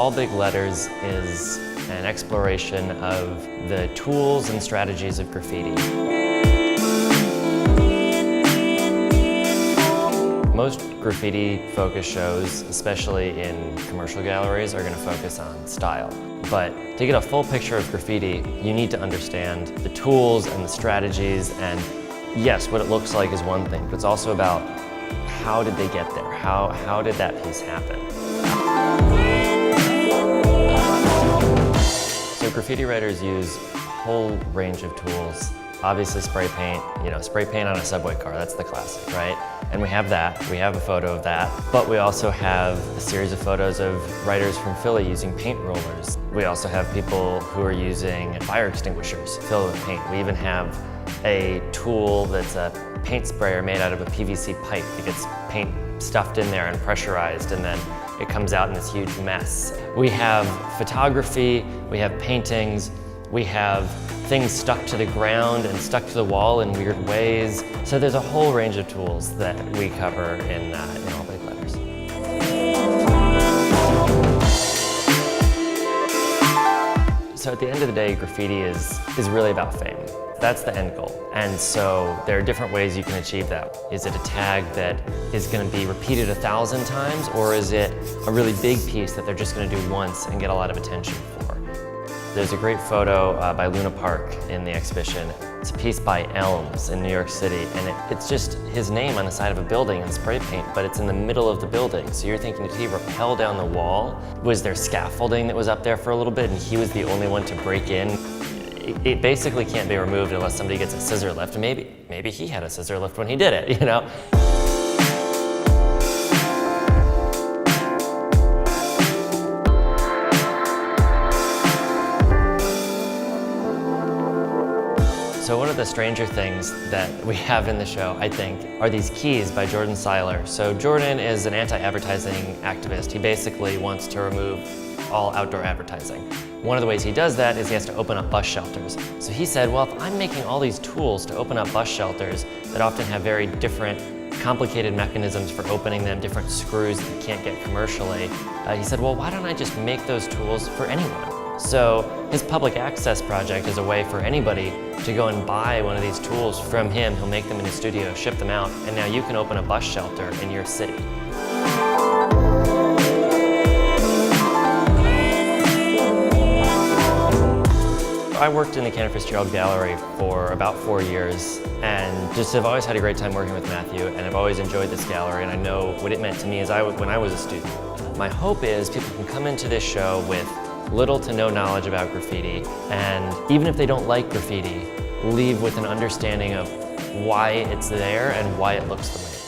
All Big Letters is an exploration of the tools and strategies of graffiti. Most graffiti-focused shows, especially in commercial galleries, are going to focus on style. But to get a full picture of graffiti, you need to understand the tools and the strategies, and yes, what it looks like is one thing, but it's also about how did they get there? How did that piece happen? So graffiti writers use a whole range of tools. Obviously spray paint, spray paint on a subway car, that's the classic, right? And we have that, we have a photo of that, but we also have a series of photos of writers from Philly using paint rollers. We also have people who are using fire extinguishers filled with paint. We even have a tool that's a paint sprayer made out of a PVC pipe that gets paint stuffed in there and pressurized, and then it comes out in this huge mess. We have photography, we have paintings, we have things stuck to the ground and stuck to the wall in weird ways. So there's a whole range of tools that we cover in All Big Letters. So at the end of the day, graffiti is really about fame. That's the end goal. And so there are different ways you can achieve that. Is it a tag that is going to be repeated 1,000 times, or is it a really big piece that they're just going to do once and get a lot of attention for? There's a great photo by Luna Park in the exhibition. It's a piece by Elms in New York City, and it's just his name on the side of a building in spray paint, but it's in the middle of the building. So you're thinking, did he rappel down the wall? Was there scaffolding that was up there for a little bit and he was the only one to break in? It basically can't be removed unless somebody gets a scissor lift, and maybe he had a scissor lift when he did it, So one of the stranger things that we have in the show, I think, are these keys by Jordan Seiler. So Jordan is an anti-advertising activist. He basically wants to remove all outdoor advertising. One of the ways he does that is he has to open up bus shelters. So he said, well, if I'm making all these tools to open up bus shelters that often have very different complicated mechanisms for opening them, different screws that you can't get commercially, he said, well, why don't I just make those tools for anyone? So his public access project is a way for anybody to go and buy one of these tools from him. He'll make them in his studio, ship them out, and now you can open a bus shelter in your city. I worked in the Cantor Fitzgerald Gallery for about 4 years, and just have always had a great time working with Matthew, and I've always enjoyed this gallery, and I know what it meant to me when I was a student. My hope is people can come into this show with little to no knowledge about graffiti, and even if they don't like graffiti, leave with an understanding of why it's there and why it looks the way it does.